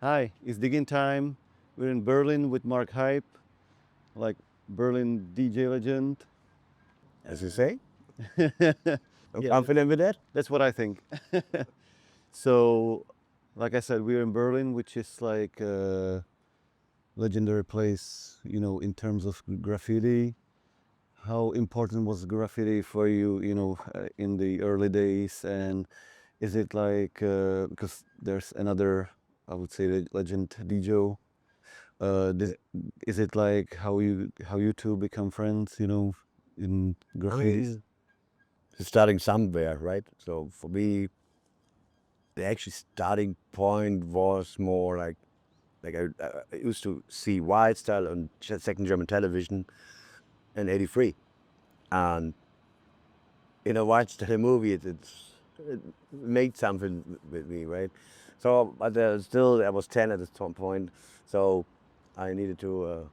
Hi, it's Diggin Time. We're in Berlin with Marc Hype, like Berlin DJ legend. As you say. I'm Yeah, confident with that. that's what I think. So, like I said, we're in Berlin, which is like a legendary place, in terms of graffiti. How important was graffiti for you, in the early days? And is it like, because there's another, I would say, legend, DJ. This, is it like how you two become friends, in I graffiti? mean, it's starting somewhere, right? So for me, the actual starting point was more like I used to see Wild Style on second German television in '83, and in a Wild Style movie, it made something with me, right? So, but still, I was 10 at this point, so I needed to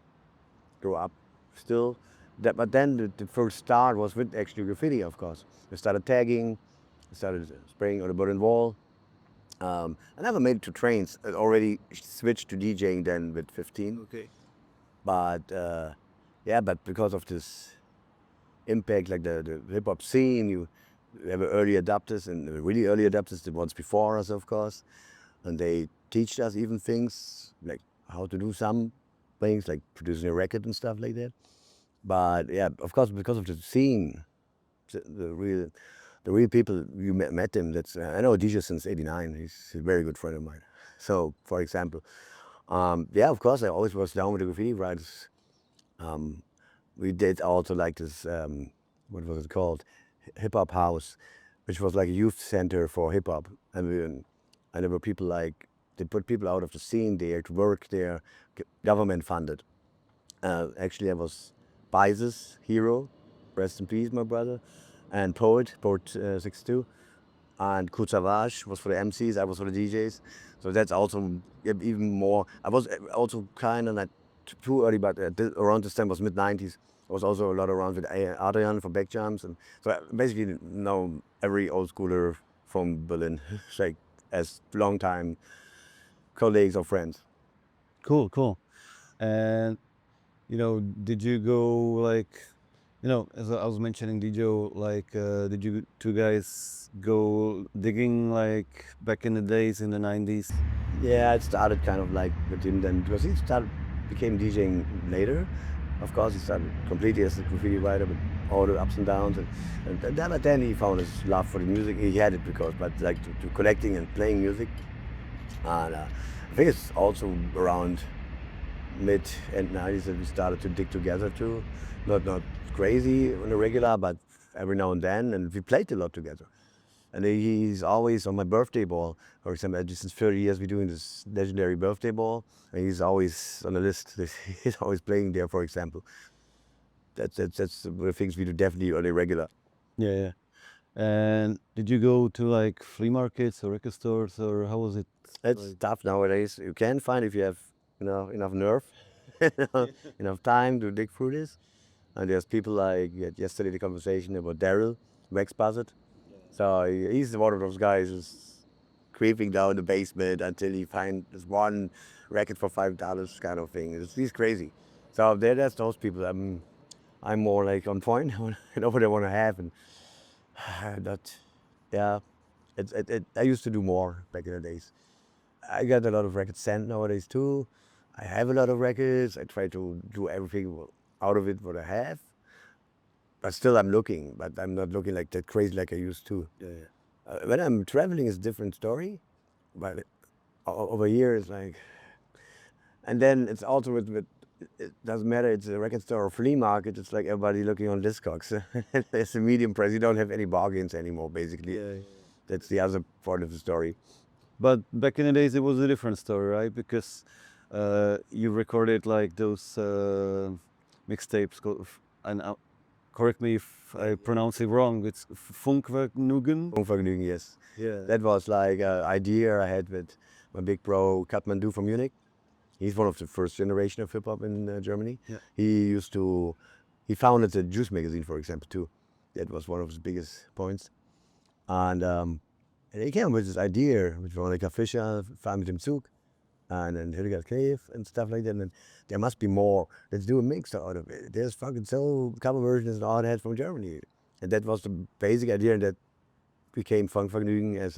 grow up still. But then the first start was with actually graffiti, of course. I started tagging, I started spraying on the Berlin Wall. I never made it to trains. I already switched to DJing then with 15. Okay. But yeah, but because of this impact, like the hip hop scene, you have early adapters and really early adapters, the ones before us, of course. And they teach us even things like how to do some things, like producing a record and stuff like that. But yeah, of course, because of the scene, the real people you met them. That's I know DJ since '89. He's a very good friend of mine. So, for example, yeah, of course, I always was down with the graffiti writers. Um, we did also like this. What was it called? Hip hop house, which was like a youth center for hip hop, and there were people like they put people out of the scene there to work there, government funded. Actually, I was Bize's hero, rest in peace, my brother, and Poet 62, and Kurt Savage was for the MCs, I was for the DJs. So that's also even more. I was also kind of not too early, but around this time was mid '90s. I was also a lot around with Adrian from Back Jams, and so I basically know every old schooler from Berlin, like as long time colleagues or friends. Cool. And did you go like, as I was mentioning, like, did you two guys go digging like back in the days in the 90s? Yeah, it started kind of like with him then because he became DJing later. Of course, he started completely as a graffiti writer with all the ups and downs, and then he found his love for the music. He had it because, but like to collecting and playing music, and I think it's also around mid and '90s that we started to dig together too. Not crazy on a regular, but every now and then, and we played a lot together. And he's always on my birthday ball. For example, just since 30 years, we're doing this legendary birthday ball, and he's always on the list. He's always playing there, for example. That's the things we do definitely on a regular. Yeah. And did you go to like flea markets or record stores, or how was it? It's Like, tough nowadays. You can find if you have enough nerve, enough time to dig through this. And there's people like yesterday the conversation about Daryl Wax Buzzard. So he's one of those guys who's creeping down the basement until he finds this one record for $5 kind of thing. He's crazy. So there's those people. I'm more like on point. I know what I want to have, and that yeah. I used to do more back in the days. I got a lot of records sent nowadays too. I have a lot of records. I try to do everything out of it what I have. But still, I'm looking. But I'm not looking like that crazy like I used to. When I'm traveling, it's a different story. But over here, it's like, and then it's also with it doesn't matter. It's a record store or flea market. It's like everybody looking on Discogs. It's a medium price. You don't have any bargains anymore. Basically, that's the other part of the story. but back in the days, it was a different story, right? Because you recorded like those mixtapes, and correct me if I pronounce it wrong. It's Funkvergnügen. Funkvergnügen, yes. Yeah. That was like an idea I had with my big bro Kathmandu from Munich. He's one of the first generation of hip hop in Germany. Yeah. He founded the Juice magazine, for example, too. That was one of his biggest points. And he came with this idea with Veronika Fischer, Fahr mit dem Zug. and then Hildegard Cave and stuff like that. And there must be more. Let's do a mix out of it. There's fucking so cover versions and all that from Germany. And that was the basic idea, and that became Funkvergnügen as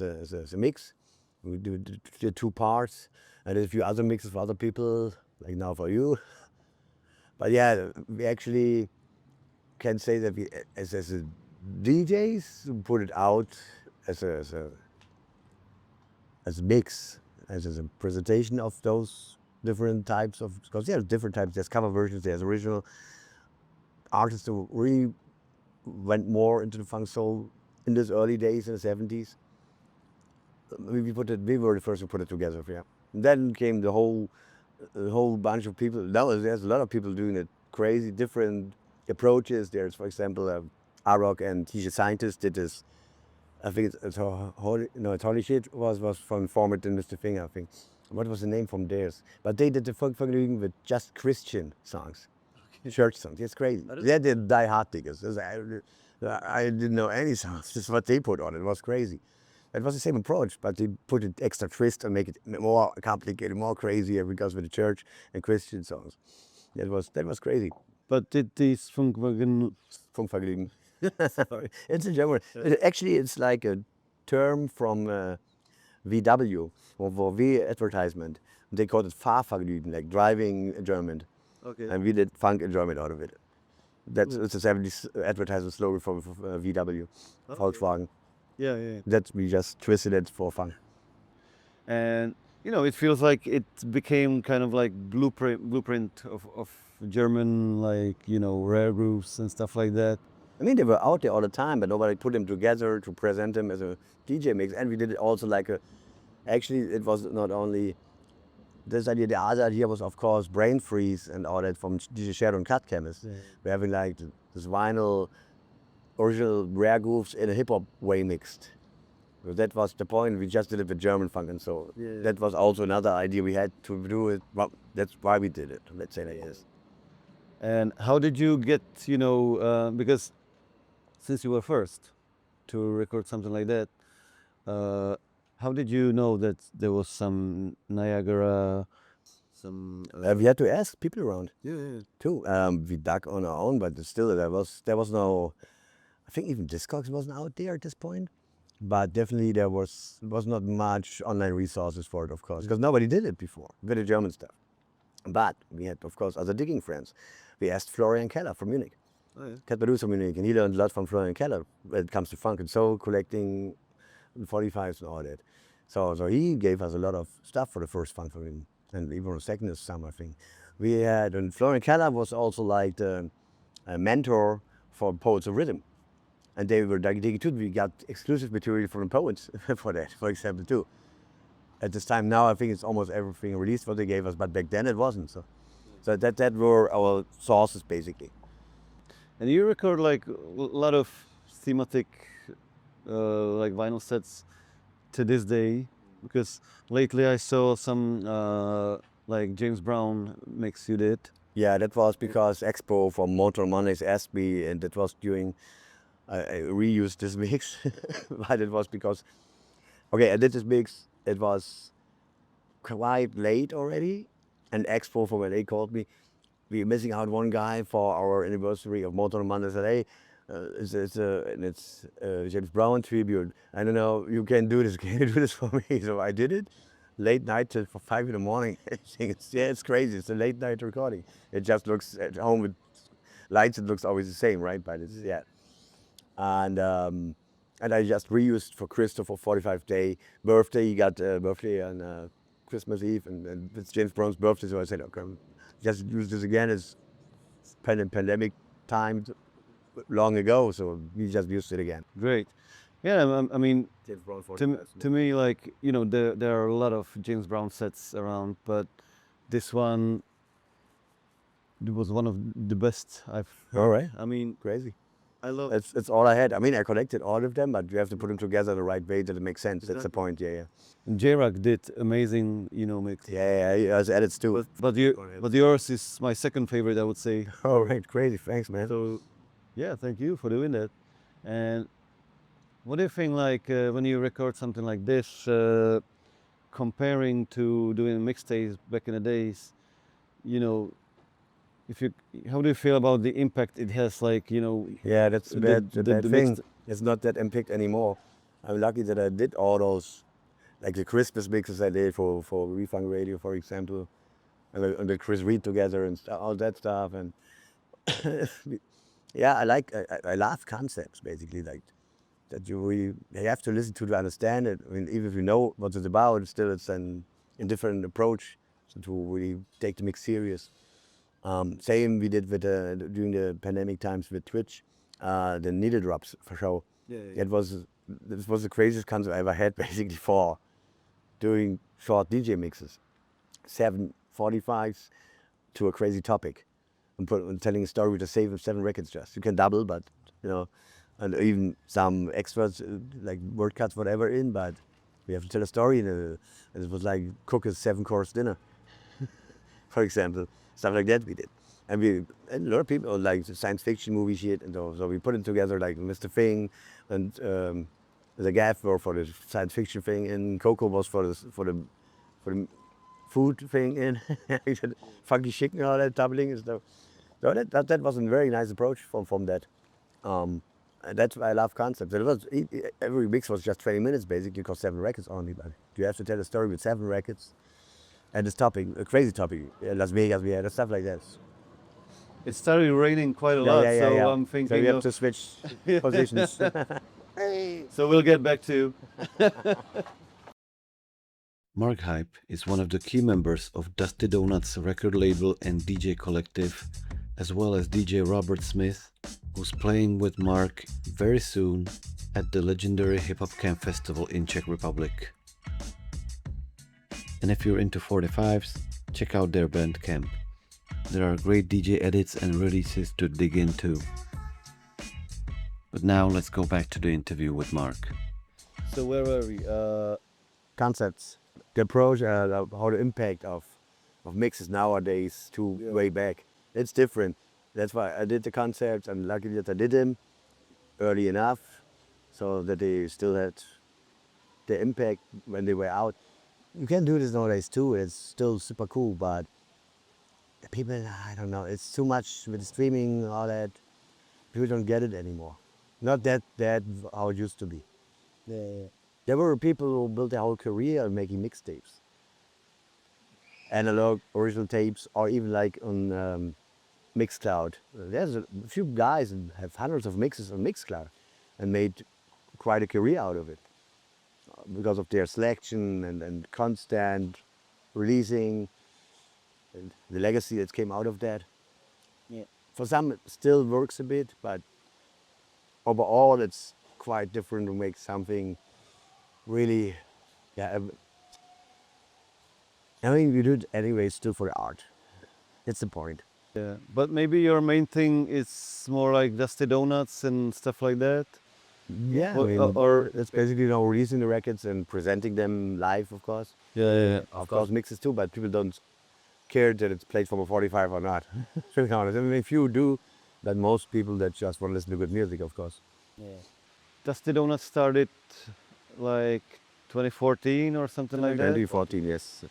a mix. We do the 2 parts, and a few other mixes for other people, like now for you. But yeah, we actually can say that we, as a DJs, put it out as a mix, as a presentation of those different types of, because there's different types. There's cover versions, there's original artists who really went more into the funk soul in those early days in the 70s. We were the first to put it together, yeah. And then came the whole bunch of people. Now there's a lot of people doing it, crazy different approaches. There's, for example, Arok and DJ Scientist did this. I think it's Holy Shit was from Format and Mr. Finger, I think. What was the name from theirs? But they did the Funkvergnügen with just Christian songs, church songs. It's crazy. They did Die Hard Diggers. I didn't know any songs. Just what they put on it was crazy. It was the same approach, but they put an extra twist and make it more complicated, more crazier because with the church and Christian songs. That was crazy. But did these Funkvergnügen. Sorry. It's a German. Actually, it's like a term from VW, or V advertisement. They called it Fahrvergnügen, like driving in German. Okay. And we did funk enjoyment out of it. It's a 70s advertisement slogan from VW, Volkswagen. Yeah. That we just twisted it for fun. And it feels like it became kind of like blueprint of German, like rare grooves and stuff like that. I mean, they were out there all the time, but nobody put them together to present them as a DJ mix. And we did it also like actually it was not only this idea, the other idea was of course Brain Freeze and all that from DJ Shadow and Cut Chemist. Yeah. We're having like this vinyl original rare grooves in a hip hop way mixed. So that was the point. We just did it with German funk, and so that was also another idea we had to do it. Well, that's why we did it. Let's say like this. And how did you get, because since you were first to record something like that, how did you know that there was some Niagara, some? We had to ask people around. Yeah. Too. We dug on our own, but still there was no. I think even Discogs wasn't out there at this point, but definitely there was not much online resources for it, of course, because nobody did it before with the German stuff. But we had, of course, other digging friends. We asked Florian Keller from Munich, cat producer from Munich, and he learned a lot from Florian Keller when it comes to funk and soul, collecting 45s and all that. So he gave us a lot of stuff for the first funk, and even the second is some, I think. We had, and Florian Keller was also like a mentor for Poets of Rhythm. And they were digging too. We got exclusive material from the poets for that, for example, too. At this time now, I think it's almost everything released what they gave us, but back then it wasn't. So that were our sources basically. And you record like a lot of thematic, like vinyl sets to this day, because lately I saw some like James Brown mix you did. Yeah, that was because Expo from Motor Mondays asked me, and that was during. I reused this mix, but it was because, okay, I did this mix, it was quite late already, and Expo from LA called me. We were missing out one guy for our anniversary of Motor Mondays LA. It's James Brown tribute. I don't know, you can do this, can you do this for me? So I did it, late night till 5 in the morning. It's crazy, it's a late night recording. It just looks, at home with lights, it looks always the same, right? But it's, yeah. And I just reused for Christopher 45 day birthday. He got birthday on Christmas Eve, and it's James Brown's birthday. So I said, okay, just use this again. It's pandemic time long ago, so we just used it again. Great. Yeah, I mean, James Brown to me, like, there are a lot of James Brown sets around, but this one was one of the best I've heard. All right. I mean, Crazy. I love it's all I had. I mean, I collected all of them, but you have to put them together the right way that it makes sense. Exactly. That's the point. Yeah. And J-Rock did amazing, mix. Yeah, he has edits too. But yours is my second favorite, I would say. All right, crazy. Thanks, man. So, yeah, thank you for doing that. And what do you think, like, when you record something like this, comparing to doing mixtapes back in the days, you know, how do you feel about the impact it has? Like, you know, Yeah, that's the bad the thing. It's not that impact anymore. I'm lucky that I did all those, like the Christmas mixes I did for Refunk Radio, for example, and the Chris Reed together and all that stuff. And yeah, I love concepts basically, like that you have to listen to understand it. I mean, even if you know what it's about, still it's a different approach to really take the mix serious. Same we did with during the pandemic times with Twitch, the needle drops for sure. Yeah. This was the craziest concept I ever had basically for doing short DJ mixes, 7:45s to a crazy topic, and telling a story with a save of 7 records. Just you can double, but you know, and even some extras like word cuts, whatever in. But we have to tell a story, and it was like cook a 7-course dinner, for example, stuff like that we did. And a lot of people like the science fiction movie shit, and so we put it together like Mr. Thing, and the Gaff were for the science fiction thing, and Coco was for the food thing, and funky chicken and all that doubling and stuff. So that was a very nice approach from that. And that's why I love concepts. Every mix was just 20 minutes basically, because 7 records only, but you have to tell a story with 7 records. And this topic, a crazy topic, Las Vegas, we had stuff like that. It started raining quite a lot, so I'm thinking so we have to switch positions. So we'll get back to. Marc Hype is one of the key members of Dusty Donuts record label and DJ collective, as well as DJ Robert Smith, who's playing with Marc very soon at the legendary Hip Hop Camp Festival in Czech Republic. And if you're into 45s, check out their Bandcamp. There are great DJ edits and releases to dig into. But now let's go back to the interview with Marc. So where were we? Concepts. The approach, how the impact of mixes nowadays to way back. It's different. That's why I did the concepts. I'm lucky that I did them early enough so that they still had the impact when they were out. You can do this nowadays too. It's still super cool, but people, I don't know, it's too much with streaming and all that. People don't get it anymore. Not that how it used to be. Yeah. There were people who built their whole career making mixtapes. Analog, original tapes, or even like on Mixcloud. There's a few guys who have hundreds of mixes on Mixcloud and made quite a career out of it because of their selection and constant releasing and the legacy that came out of that. Yeah. For some it still works a bit, but overall it's quite different to make something really, yeah. I mean, we do it anyway still for the art. That's the point. Yeah, but maybe your main thing is more like Dusty Donuts and stuff like that? Yeah, I mean, or it's basically releasing the records and presenting them live, of course. Yeah. Of course, mixes too, but people don't care that it's played from a 45 or not. To be honest, I mean, if you do, then most people that just want to listen to good music, of course. Yeah. Dusty Donuts started like 2014 or something like that? 2014, yes.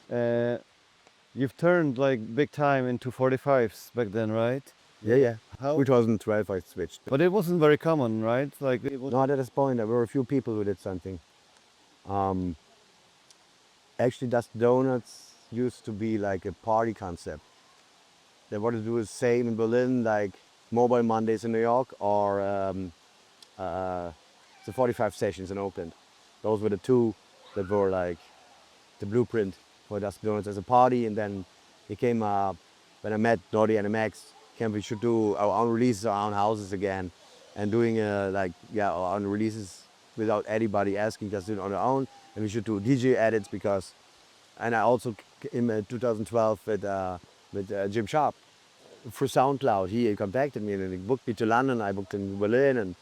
You've turned like big time into 45s back then, right? Yeah. How? 2012 I switched. But it wasn't very common, right? Like it was. Not at this point. There were a few people who did something. Actually, Dusty Donuts used to be like a party concept. They wanted to do the same in Berlin, like Mobile Mondays in New York, or the 45 sessions in Oakland. Those were the two that were like the blueprint for Dusty Donuts as a party. And then it came up when I met Naughty and Max, we should do our own releases, our own houses again, and doing our own releases without anybody asking, just doing it on our own. And we should do DJ edits and I also in 2012 with Jim Sharp through SoundCloud. He contacted me and he booked me to London. I booked in Berlin and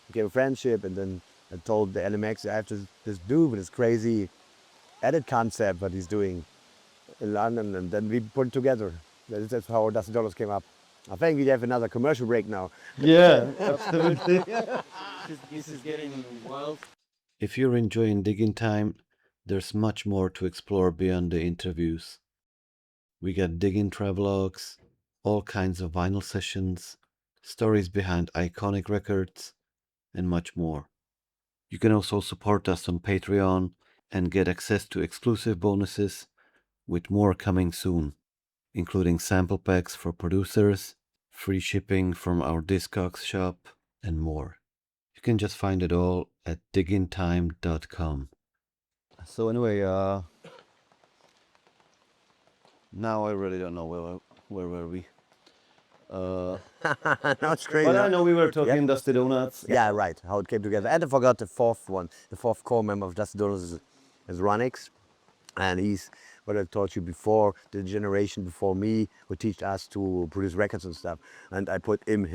became a friendship. And then I told the LMX I have this dude with this crazy edit concept that he's doing in London, and then we put it together. That's how Dusty Donuts came up. I think we have another commercial break now. Yeah, absolutely. This is getting wild. If you're enjoying Diggin Time, there's much more to explore beyond the interviews. We got digging travelogues, all kinds of vinyl sessions, stories behind iconic records, and much more. You can also support us on Patreon and get access to exclusive bonuses, with more coming soon, including sample packs for producers, free shipping from our Discogs shop, and more. You can just find it all at diggintime.com. So anyway, now I really don't know where were we. No, it's crazy. But I know we were talking Yeah. Dusty Donuts. Yeah, right. How it came together. And I forgot the fourth one. The fourth core member of Dusty Donuts is Ronix. And he's what I taught you before, the generation before me who teach us to produce records and stuff. And I put him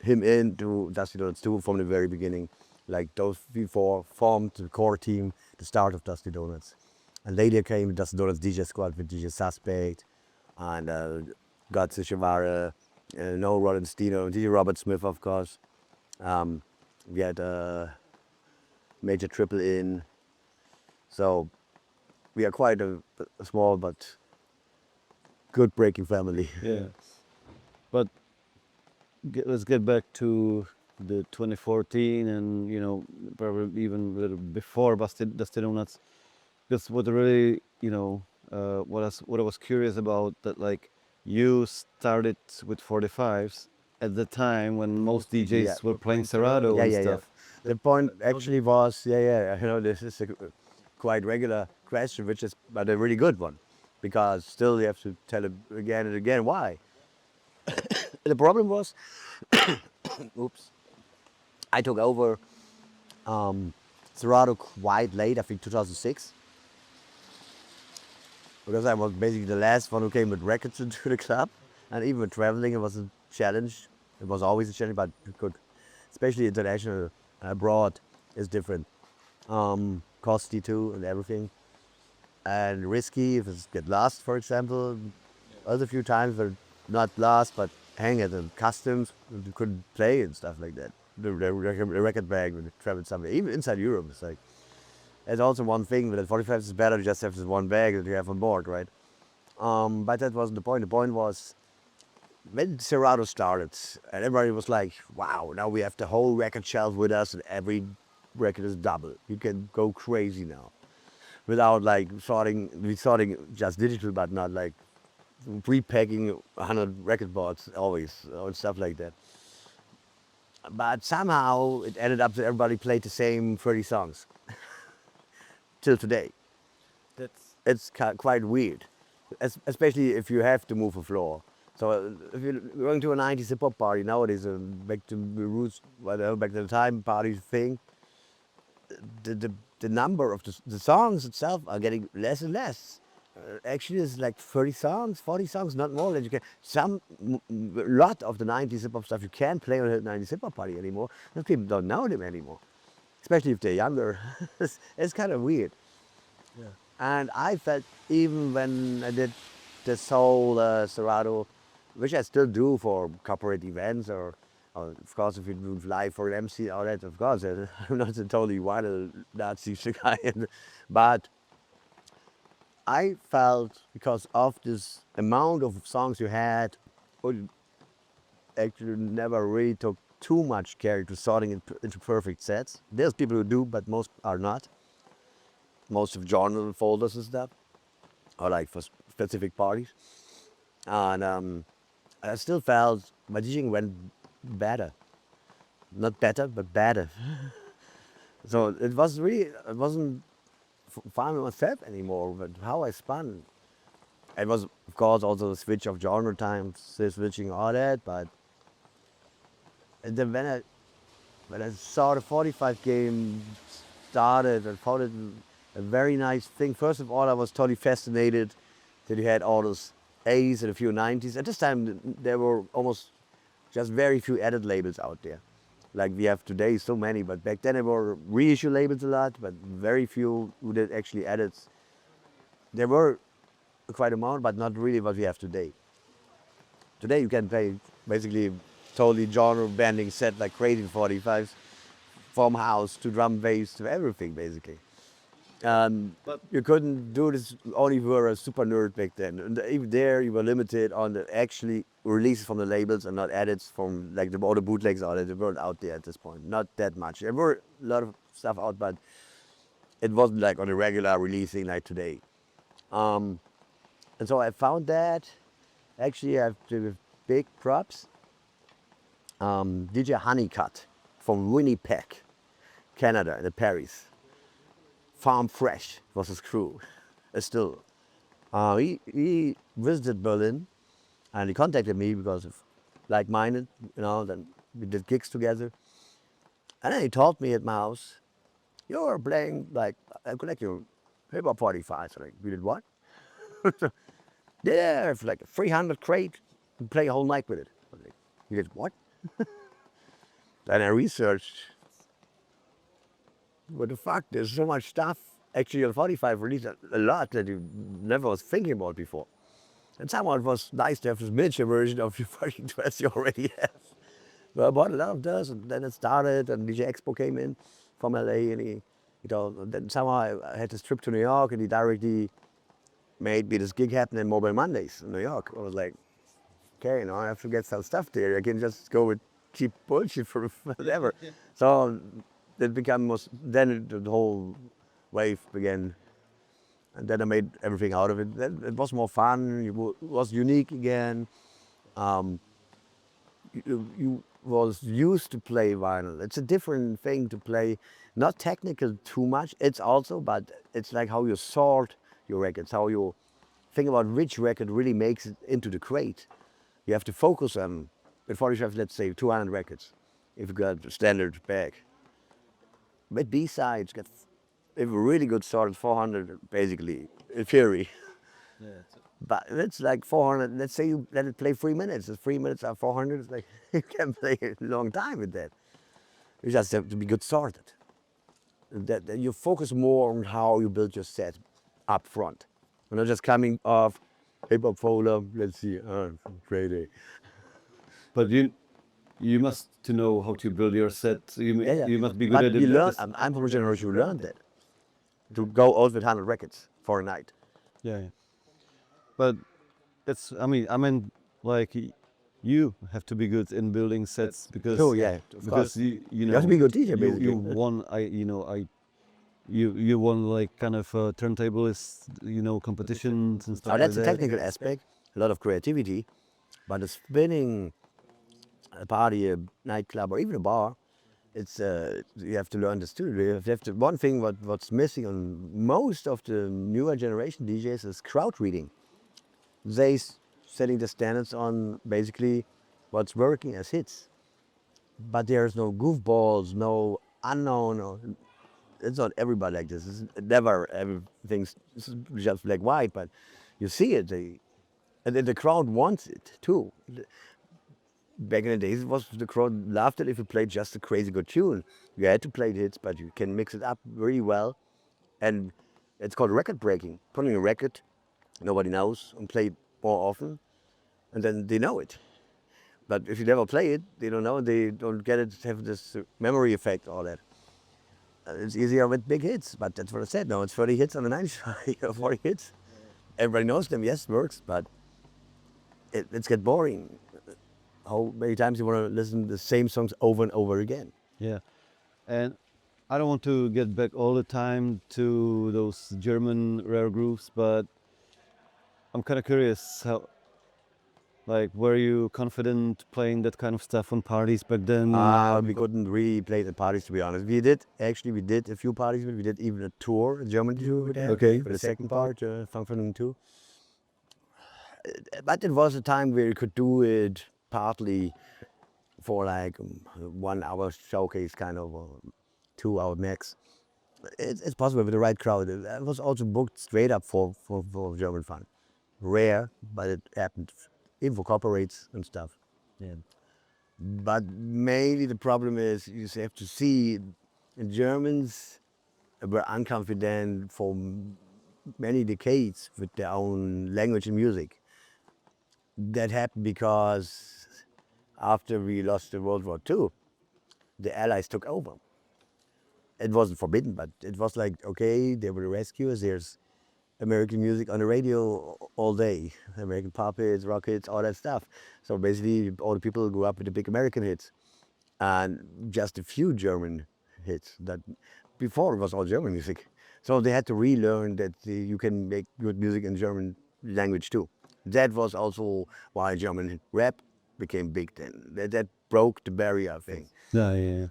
into Dusty Donuts too from the very beginning. Like those before formed the core team, the start of Dusty Donuts. And later came Dusty Donuts DJ squad with DJ Suspect and Gotze Shavara, Noel Roddenstino, DJ Robert Smith, of course. We had Major Triple in. So we are quite a small but good breaking family. Yeah. But let's get back to the 2014 and, probably even a little before Dusty Donuts. Because what really, what I was curious about, that like you started with 45s at the time when most DJs Yeah. were playing Serato and stuff. The point actually was, this is a quite regular question, which is but a really good one, because still you have to tell it again and again why. The problem was, oops, I took over Serato quite late, I think 2006, because I was basically the last one who came with records into the club, and even with traveling, it was a challenge. It was always a challenge, but you could, especially international, abroad, is different. Costly too and everything, and risky if it get lost, for example. Other few times were not lost, but hang at the customs, you couldn't play and stuff like that. The record bag when you traveled somewhere, even inside Europe, it's like, it's also one thing, but at 45 it's better to just have this one bag that you have on board, right? But that wasn't the point. The point was, when Serato started, and everybody was like, wow, now we have the whole record shelf with us, and every record is double. You can go crazy now. Without like sorting just digital, but not like pre-packing 100 record boards always, or stuff like that. But somehow it ended up that everybody played the same 30 songs till today. It's quite weird, especially if you have to move a floor. So if you're going to a 90s hip hop party nowadays, back to the roots, whatever, back to the time party thing, the number of the songs itself are getting less and less. Actually, it's like 30 songs, 40 songs, not more than you can. Lot of the 90s hip hop stuff you can't play on a 90s hip hop party anymore, because people don't know them anymore, especially if they're younger. It's kind of weird. Yeah. And I felt, even when I did this whole Serato, which I still do for corporate events, or of course if you do live for an MC, all that, of course, I'm not a totally wild Nazi guy, but I felt, because of this amount of songs you had, actually never really took too much care to sorting it into perfect sets. There's people who do, but most are not. Most of genre folders and stuff, or like for specific parties. And I still felt my DJing went better. Not better, but better. So it wasn't finding myself anymore, but how I spun. It was, of course, also the switch of genre times, switching all that, but and then when I saw the 45 game started, I found it a very nice thing. First of all, I was totally fascinated that you had all those 80s and a few 90s. At this time, there were almost just very few edit labels out there. Like we have today, so many, but back then there were reissue labels a lot, but very few who did actually edits. There were quite a amount, but not really what we have today. Today you can play basically totally genre bending set like crazy 45s, from house to drum bass to everything basically. But You couldn't do this only if you were a super nerd back then. And even there, you were limited on the actually releases from the labels and not edits from like all the bootlegs out there. They weren't out there at this point. Not that much. There were a lot of stuff out, but it wasn't like on a regular releasing like today. And so I found that. Actually, I have to give big props. DJ Honeycutt from Winnipeg, Canada, in Paris. Farm Fresh was his crew. Still, he visited Berlin, and he contacted me because of like-minded, then we did gigs together. And then he told me at my house, "You're playing like I collect your hip-hop 45." So like, we did what? Yeah, it's like a 300 crate, and play a whole night with it. I was like, you did what? Then I researched, what the fuck, there's so much stuff actually on 45 released a lot that you never was thinking about before. And somehow it was nice to have this miniature version of your fucking dress you already have. So I bought a lot of those, and then it started, and DJ Expo came in from LA, and he, then somehow I had this trip to New York, and he directly made me this gig happen in Mobile Mondays in New York. I was like, okay, I have to get some stuff there. I can just go with cheap bullshit for whatever. So it became, then the whole wave began. And then I made everything out of it. Then it was more fun, it was unique again. You was used to play vinyl. It's a different thing to play, not technical too much, it's also, but it's like how you sort your records, how you think about which record really makes it into the crate. You have to focus on, before you have, let's say, 200 records, if you got a standard bag. With B-sides, if a really good sort, 400 basically, in theory. yeah, But it's like 400, let's say you let it play 3 minutes. If 3 minutes are 400, it's like, you can play a long time with that. You just have to be good sorted. That you focus more on how you build your set up front. You're not just coming off hip-hop folder, let's see, Friday. but you must to know how to build your set. Yeah. You must be good But at we it. learn, I'm from a generation who learned that. To go out with 100 records for a night. Yeah. But it's I mean like you have to be good in building sets because Oh, yeah, of because course. you You have to be a good DJ, basically. you won you won like kind of turntablist competitions and stuff Now that's like a that. technical aspect, a lot of creativity, but the spinning a party, a nightclub, or even a bar, it's you have to learn the studio. You have to, one thing what's missing on most of the newer generation DJs is crowd reading. They setting the standards on basically what's working as hits, but there's no goofballs, no unknown. Or, it's not everybody like this. It's never everything's just black white, but you see it. And then the crowd wants it too. Back in the days, it was the crowd loved it if you played just a crazy good tune. You had to play the hits, but you can mix it up very well. And it's called record breaking. Putting a record nobody knows and play it more often, and then they know it. But if you never play it, they don't know, they don't get it, have this memory effect, all that. It's easier with big hits, but that's what I said. No, it's 30 hits on the 90s, 40 hits. Everybody knows them, yes, works, but it's get boring. How many times you want to listen to the same songs over and over again? Yeah, and I don't want to get back all the time to those German rare grooves, but I'm kind of curious how, like, were you confident playing that kind of stuff on parties back then? We couldn't really play the parties, to be honest. We did a few parties. We did even a tour, a German tour with that. Okay. For the second part, Funkvergnügen 2. But it was a time where you could do it partly for like 1 hour showcase, kind of, or 2 hour max. It's possible with the right crowd. It was also booked straight up for German fun. Rare, but it happened. Even for corporates and stuff. Yeah. But mainly the problem is you have to see Germans were unconfident for many decades with their own language and music. That happened because after we lost the World War II, the Allies took over. it wasn't forbidden, but it was like, okay, they were the rescuers. There's American music on the radio all day, American pop hits, rock hits, all that stuff. So basically, all the people grew up with the big American hits, and just a few German hits. That before it was all German music, so they had to relearn that you can make good music in German language too. That was also why German rap became big then. That broke the barrier thing. Yeah, yeah.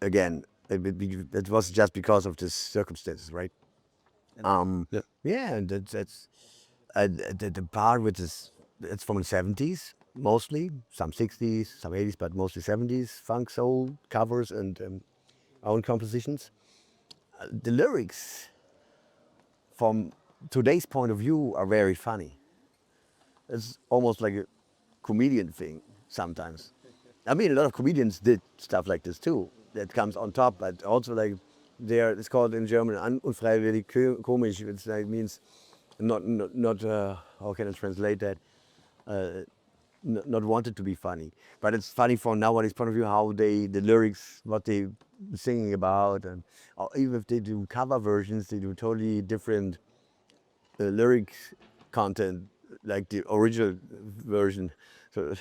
Again, it was just because of the circumstances, right? Yeah. Yeah, and that's the part with this. It's from the 70s mostly, some 60s, some 80s, but mostly 70s funk soul covers and own compositions. The lyrics, from today's point of view, are very funny. It's almost like a comedian thing sometimes. I mean, a lot of comedians did stuff like this too. That comes on top, but also like it's called in German unfreiwillig komisch, which like means not how can I translate that? Not wanted to be funny, but it's funny from nowadays point of view how the lyrics, what they singing about, and even if they do cover versions, they do totally different lyric content like the original version. So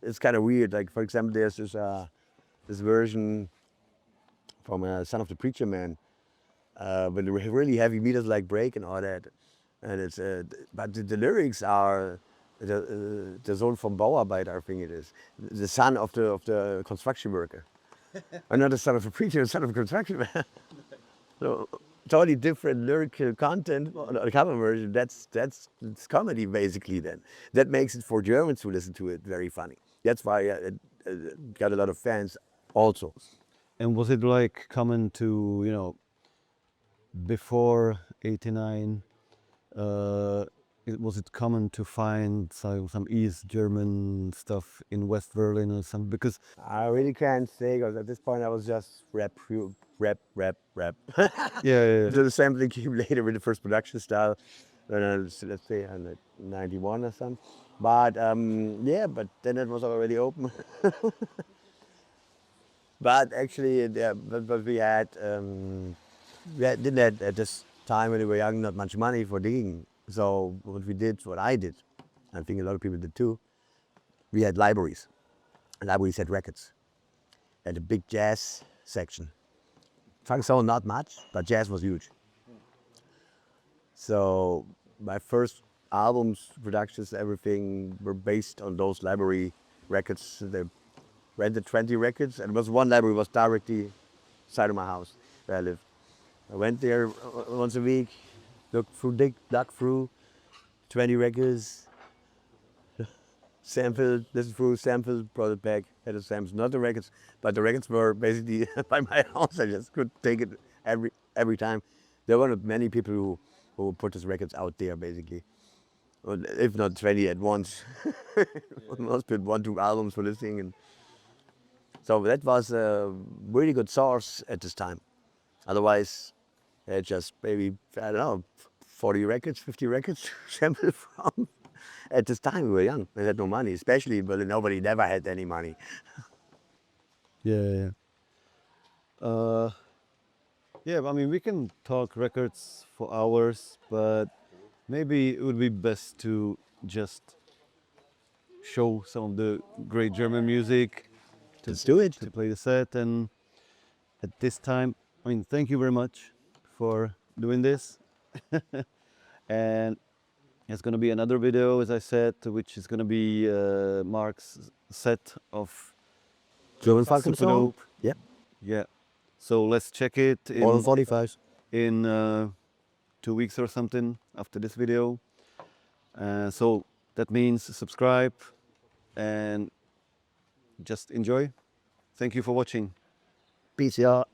it's kind of weird. Like for example, there's this version from Son of the Preacher Man, with really heavy meters like break and all that, and it's but the lyrics are the Sohn vom Bauarbeiter, I think it is, the son of the construction worker, and not the son of a preacher, the son of a construction man. So totally different lyrical content on a cover version. That's it's comedy basically. Then that makes it for Germans who listen to it very funny. That's why it got a lot of fans also. And was it like common to, before '89, was it common to find some East German stuff in West Berlin or something? Because I really can't say, because at this point I was just rap. yeah. The sampling came later with the first production style, let's say 91 or something. But yeah, but then it was already open. But actually, but didn't have at this time when we were young not much money for digging. So what I did, I think a lot of people did too. We had libraries. Libraries had records. Had a big jazz section. Funk soul not much, but jazz was huge. So my first albums, productions, everything were based on those library records. They rented 20 records, and one library was directly side of my house where I lived. I went there once a week, dug through 20 records, sampled, listened through, sampled, brought it back, had the samples, not the records, but the records were basically by my house. I just could take it every time. There weren't many people who put these records out there basically. Or if not 20 at once. Most people 1-2 albums for listening. And so that was a really good source at this time. Otherwise, I had just maybe, I don't know, 40 records, 50 records to sample from. At this time, we were young. We had no money, especially in Berlin. Nobody never had any money. Yeah. Yeah, I mean, we can talk records for hours, but maybe it would be best to just show some of the great German music, Let's do it. to play the set. And at this time, I mean, thank you very much for doing this. And it's going to be another video, as I said, which is going to be Marc's set of German funk Super song. dope. Yeah. Yeah. So let's check it All 45s. in 2 weeks or something after this video. So that means subscribe and just enjoy. Thank you for watching. Peace, y'all.